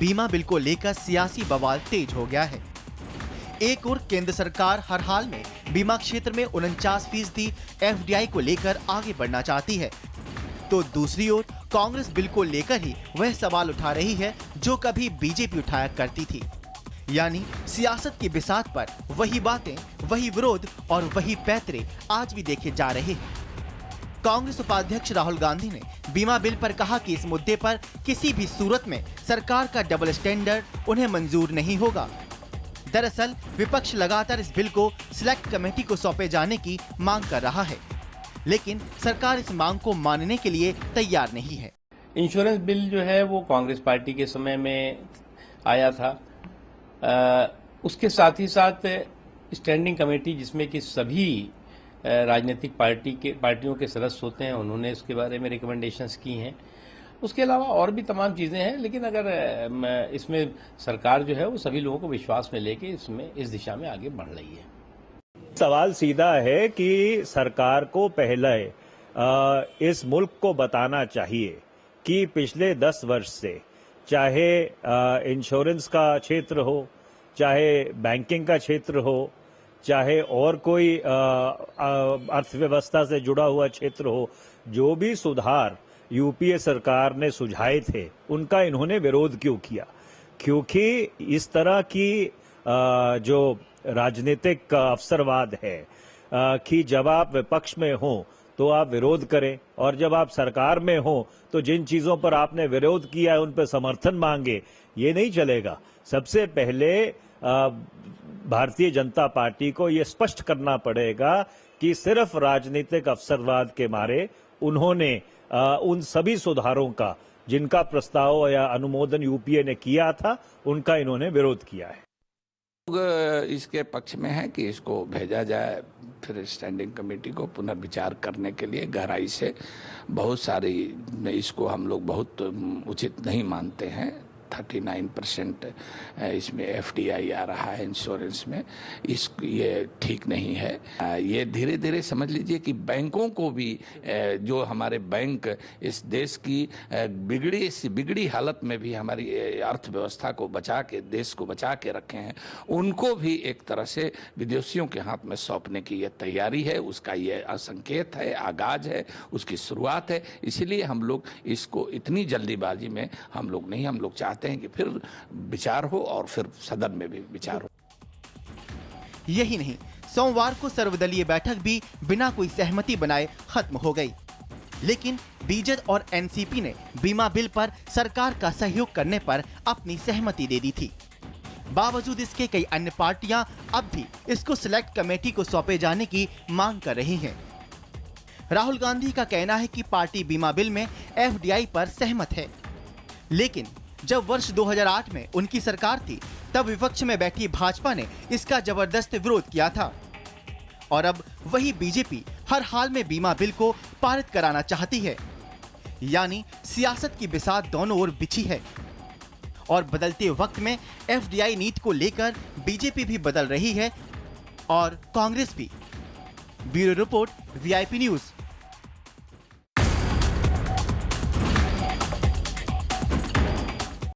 बीमा बिल को लेकर सियासी बवाल तेज हो गया है। एक ओर केंद्र सरकार हर हाल में बीमा क्षेत्र में 49% एफडीआई को लेकर आगे बढ़ना चाहती है, तो दूसरी ओर कांग्रेस बिल को लेकर ही वह सवाल उठा रही है जो कभी बीजेपी उठाया करती थी। यानी सियासत की बिसात पर वही बातें, वही विरोध और वही पैतरे आज भी देखे जा रहे हैं। कांग्रेस उपाध्यक्ष राहुल गांधी ने बीमा बिल पर कहा कि इस मुद्दे पर किसी भी सूरत में सरकार का डबल स्टैंडर्ड उन्हें मंजूर नहीं होगा। दरअसल विपक्ष लगातार इस बिल को सिलेक्ट कमेटी को सौंपे जाने की मांग कर रहा है, लेकिन सरकार इस मांग को मानने के लिए तैयार नहीं है। इंश्योरेंस बिल जो है वो कांग्रेस पार्टी के समय में आया था। उसके साथ ही साथ स्टैंडिंग कमेटी जिसमें कि सभी राजनीतिक पार्टियों के सदस्य होते हैं, उन्होंने इसके बारे में रिकमेंडेशंस की हैं। उसके अलावा और भी तमाम चीज़ें हैं, लेकिन अगर इसमें सरकार जो है वो सभी लोगों को विश्वास में लेके इसमें इस दिशा में आगे बढ़ रही है। सवाल सीधा है कि सरकार को पहले इस मुल्क को बताना चाहिए कि पिछले 10 वर्ष से चाहे इंश्योरेंस का क्षेत्र हो, चाहे बैंकिंग का क्षेत्र हो, चाहे और कोई अर्थव्यवस्था से जुड़ा हुआ क्षेत्र हो, जो भी सुधार यूपीए सरकार ने सुझाए थे उनका इन्होंने विरोध क्यों किया? क्योंकि इस तरह की जो राजनीतिक अवसरवाद है कि जब आप विपक्ष में हो तो आप विरोध करें और जब आप सरकार में हो तो जिन चीजों पर आपने विरोध किया है उन पर समर्थन मांगे, ये नहीं चलेगा। सबसे पहले भारतीय जनता पार्टी को ये स्पष्ट करना पड़ेगा कि सिर्फ राजनीतिक अवसरवाद के मारे उन्होंने उन सभी सुधारों का जिनका प्रस्ताव या अनुमोदन यूपीए ने किया था उनका इन्होंने विरोध किया है। इसके पक्ष में है कि इसको भेजा जाए फिर स्टैंडिंग कमेटी को पुनर्विचार करने के लिए गहराई से। बहुत सारी इसको हम लोग बहुत उचित नहीं मानते हैं। 39% इसमें एफडीआई आ रहा है इंश्योरेंस में, ये ठीक नहीं है। ये धीरे धीरे समझ लीजिए कि बैंकों को भी, जो हमारे बैंक इस देश की बिगड़ी हालत में भी हमारी अर्थव्यवस्था को बचा के, देश को बचा के रखे हैं, उनको भी एक तरह से विदेशियों के हाथ में सौंपने की ये तैयारी है। उसका ये संकेत है, आगाज है, उसकी शुरुआत है। इसीलिए हम लोग इसको इतनी जल्दीबाजी में हम लोग चाहते हैं कि फिर विचार हो और फिर सदन में भी विचार हो। यही नहीं, सोमवार को सर्वदलीय बैठक भी बिना कोई सहमति बनाए खत्म हो गई। लेकिन बीजेपी और एनसीपी ने बीमा बिल पर सरकार का सहयोग करने पर अपनी सहमति दे दी थी। बावजूद इसके कई अन्य पार्टियां अब भी इसको सिलेक्ट कमेटी को सौंपे जाने की मांग कर रही हैं। राहुल गांधी का कहना है कि पार्टी बीमा बिल में एफडीआई पर सहमत है, लेकिन जब वर्ष 2008 में उनकी सरकार थी तब विपक्ष में बैठी भाजपा ने इसका जबरदस्त विरोध किया था। और अब वही बीजेपी हर हाल में बीमा बिल को पारित कराना चाहती है। यानी सियासत की बिसात दोनों ओर बिछी है और बदलते वक्त में एफडीआई नीति को लेकर बीजेपी भी बदल रही है और कांग्रेस भी। Bureau report, VIP news.